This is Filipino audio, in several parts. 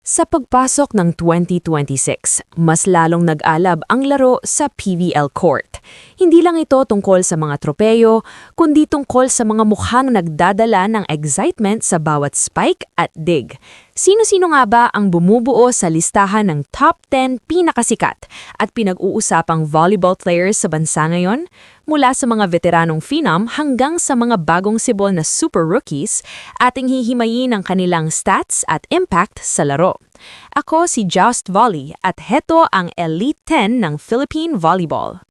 Sa pagpasok ng 2026, mas lalong nag-alab ang laro sa PVL Court. Hindi lang ito tungkol sa mga tropeyo, kundi tungkol sa mga mukhang nagdadala ng excitement sa bawat spike at dig. Sino-sino nga ba ang bumubuo sa listahan ng top 10 pinakasikat at pinag-uusapang volleyball players sa bansa ngayon? Mula sa mga veteranong phenom hanggang sa mga bagong sibol na super rookies, ating hihimayin ang kanilang stats at impact sa laro. Ako si Joust Volley at heto ang Elite 10 ng Philippine Volleyball.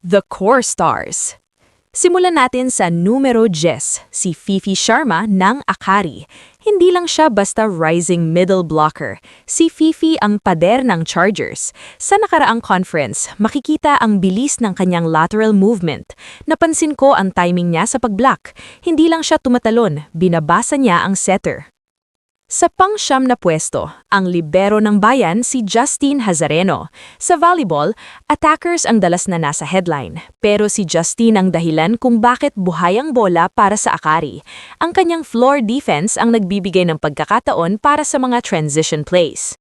The Core Stars. Simulan natin sa numero 10, si Fifi Sharma ng Akari. Hindi lang siya basta rising middle blocker. Si Fifi ang pader ng Chargers. Sa nakaraang conference, makikita ang bilis ng kanyang lateral movement. Napansin ko ang timing niya sa pag-block. Hindi lang siya tumatalon, binabasa niya ang setter. Sa pang-siyam na pwesto, ang libero ng bayan si Justine Hazareno. Sa volleyball, attackers ang dalas na nasa headline. Pero si Justine ang dahilan kung bakit buhay ang bola para sa Akari. Ang kanyang floor defense ang nagbibigay ng pagkakataon para sa mga transition plays.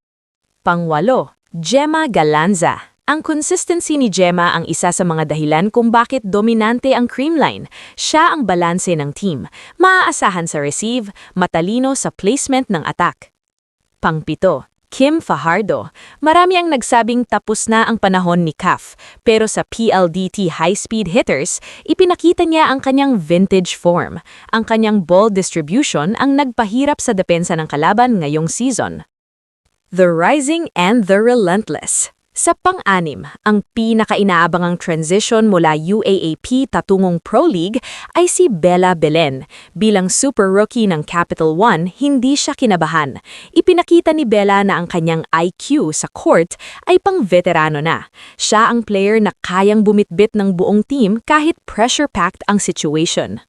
Pang-walo, Gemma Galanza. Ang consistency ni Gemma ang isa sa mga dahilan kung bakit dominante ang creamline. Siya ang balanse ng team, maaasahan sa receive, matalino sa placement ng attack. Pang-pito, Kim Fajardo. Marami ang nagsabing tapos na ang panahon ni CAF, pero sa PLDT high-speed hitters, ipinakita niya ang kanyang vintage form. Ang kanyang ball distribution ang nagpahirap sa depensa ng kalaban ngayong season. The Rising and the Relentless. Sa pang-anim, ang pinaka-inaabangang transition mula UAAP tatungong Pro League ay si Bella Belen. Bilang super rookie ng Capital One, hindi siya kinabahan. Ipinakita ni Bella na ang kanyang IQ sa court ay pang-veterano na. Siya ang player na kayang bumitbit ng buong team kahit pressure-packed ang situation.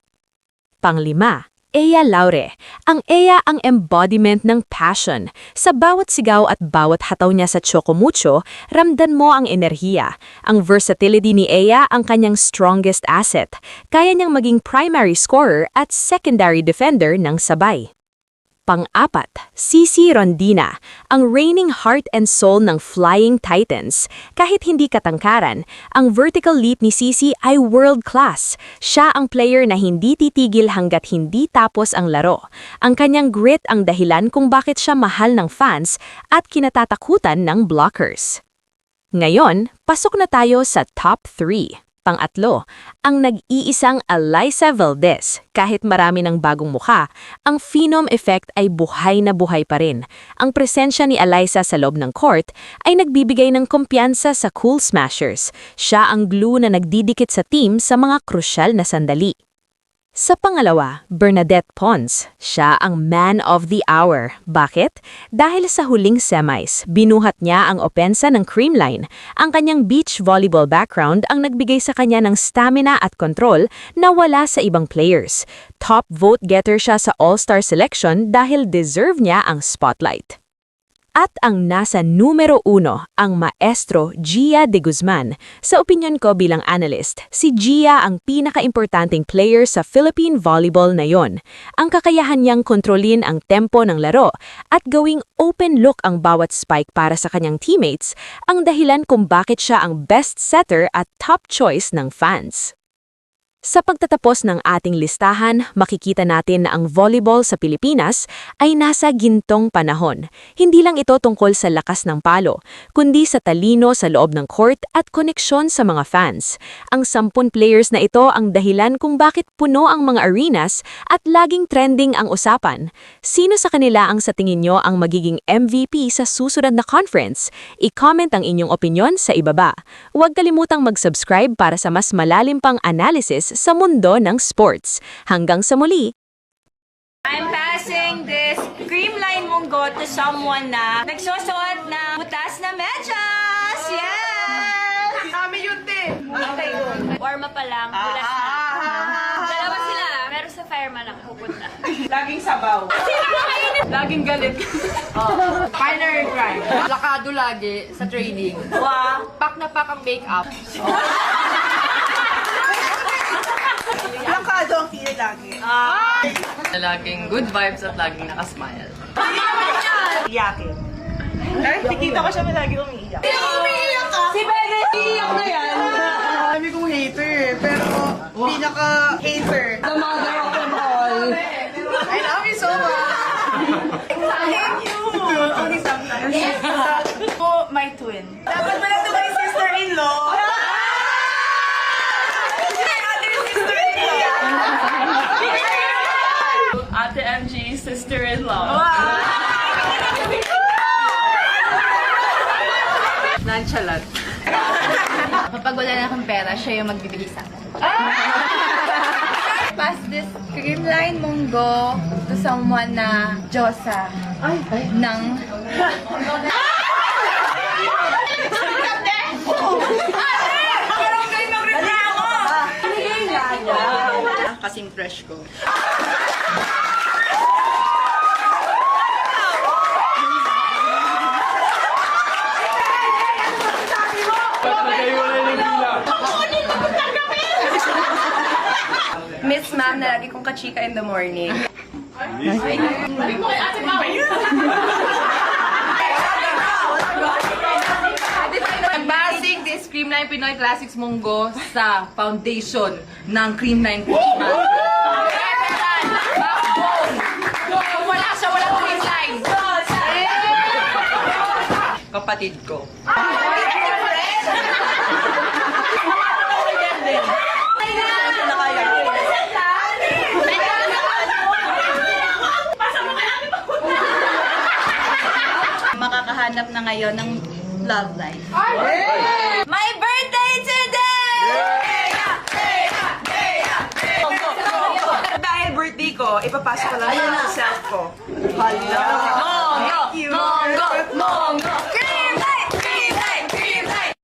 Pang-lima, Ea Laure. Ang Ea ang embodiment ng passion. Sa bawat sigaw at bawat hataw niya sa Chocomucho, ramdam mo ang enerhiya. Ang versatility ni Ea ang kanyang strongest asset. Kaya niyang maging primary scorer at secondary defender ng sabay. Pang-apat, Cici Rondina, ang reigning heart and soul ng Flying Titans. Kahit hindi katangkaran, ang vertical leap ni Cici ay world-class. Siya ang player na hindi titigil hanggat hindi tapos ang laro. Ang kanyang grit ang dahilan kung bakit siya mahal ng fans at kinatatakutan ng blockers. Ngayon, pasok na tayo sa top 3. Pang-atlo, ang nag-iisang Alyssa Valdez. Kahit marami ng bagong mukha, ang phenom effect ay buhay na buhay pa rin. Ang presensya ni Alyssa sa loob ng court ay nagbibigay ng kumpiyansa sa cool smashers. Siya ang glue na nagdidikit sa team sa mga krusyal na sandali. Sa pangalawa, Bernadette Pons. Siya ang man of the hour. Bakit? Dahil sa huling semis, binuhat niya ang opensa ng creamline. Ang kanyang beach volleyball background ang nagbigay sa kanya ng stamina at control na wala sa ibang players. Top vote getter siya sa All-Star selection dahil deserve niya ang spotlight. At ang nasa numero 1, ang maestro Gia de Guzman. Sa opinyon ko bilang analyst, si Gia ang pinaka-importanting player sa Philippine Volleyball na yon. Ang kakayahan niyang kontrolin ang tempo ng laro at gawing open look ang bawat spike para sa kanyang teammates, ang dahilan kung bakit siya ang best setter at top choice ng fans. Sa pagtatapos ng ating listahan, makikita natin na ang volleyball sa Pilipinas ay nasa gintong panahon. Hindi lang ito tungkol sa lakas ng palo, kundi sa talino sa loob ng court at koneksyon sa mga fans. Ang 10 players na ito ang dahilan kung bakit puno ang mga arenas at laging trending ang usapan. Sino sa kanila ang sa tingin nyo ang magiging MVP sa susunod na conference? I-comment ang inyong opinyon sa ibaba. Huwag kalimutang mag-subscribe para sa mas malalim pang analysis sa mundo ng sports. Hanggang sa muli! I'm passing this creamline munggo to someone na nagsusuot ng butas na medyas! Yeah! Kami yun din! Okay, warm up pa lang, butas na. Dalawa sila, pero sa fireman ako pupunta. Laging sabaw. Laging galit. Partner in crime. Lakado lagi sa training. Wow! Pack na pack ang makeup. Lakado ang kiri lagi. Laging good vibes at laging nakasmile. Yakin. Ay, nakikita ko siya lagi umiiyak. Si Bebe, iiyak na yan. Sabi kong hater eh, pero pinaka-hater. The mother of them all. I love you so much. Thank you. Only sometimes. Oh, my twin. Dapat pala ito may sister-in-law. My other sister-in-law. Ate MG, sister-in-law. Nonchalant. Kapag wala na akong pera, siya yung magbibigay sa akin. Pass this cream line munggo to someone na Diyosa ng... Kasing crush ko. Miss Ma'am na lagi kong kachika in the morning. Unboxing this Creamline Pinoy Classics Munggo sa foundation ng Creamline Christmas. Backbone! Kung wala siya, walang Creamline! Kapatid ko. Makakahanap na ngayon ng love life. My birthday today! Dahil birthday ko, ipapasok ko lang sa self ko. Hala. Thank you. Mongo! Cream light! Cream light! Cream light!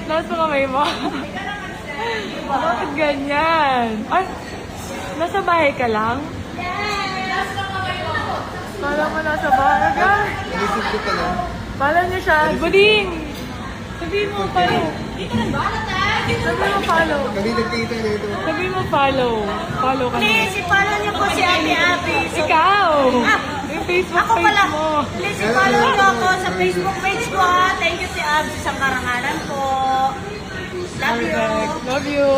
Nasa kamay mo? Bakit ganyan? Ay, nasa bahay ka lang? Yes! Nasa kamay mo! Kala mo nasa bahay ka? Naisip ko pala. Pala niyo siya. Buding! Sabihin mo follow. Sabihin mo follow. Kami nagkita nito. Sabihin mo follow. Follow ka na. Please, i-follow niyo po si Ate Abby. Ikaw! Yung Facebook Ako page pala. mo. Please, i-follow niyo ako sa Facebook page ko. Thank you, si Abby, sa karangalan po. Love you. Perfect. Love you.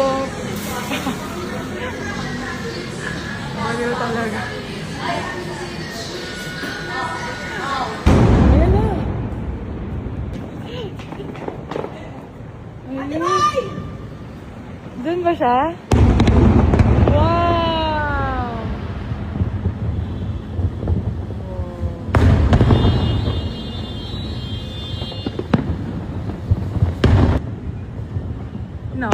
Love you talaga. Ayan na. Ate Boy! Doon ba siya? Wow! No.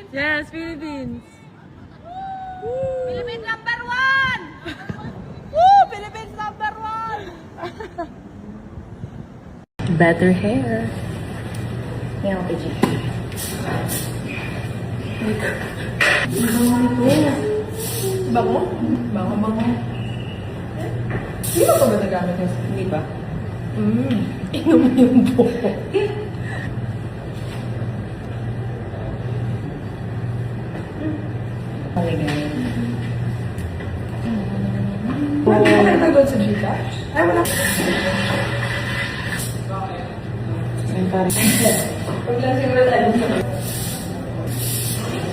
Yes, Philippines. Philippines number one! Woo! Philippines number one! Better hair. Yan, PG. Bango? Bango. Hindi ba ba nagamit yung hindi ba? Inom yung buhok.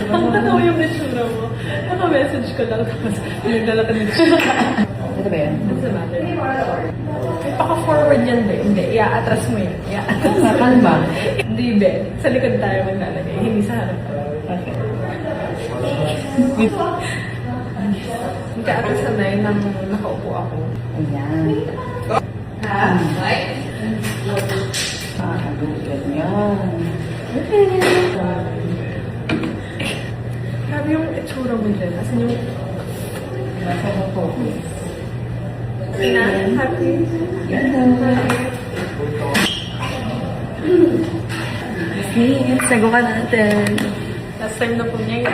Ang tanaw yung itsura mo. Naka-message ko lang tapos nagdala ka nito. Ito ba yan? Paka-forward yan, be. Hindi, i-atras mo yan. I-atras mo. Saan ba? Hindi, be. Sa likod tayo maglalagay. Hindi sa harap. Okay. Hindi ka ata sanay nang nakaupo ako. Ayan. Kagulat yan. Grabe yung itsura mo dyan. As in yung... Nasa mo po. Ina, happy? Miss, sago ka natin. Last time na po niya yun.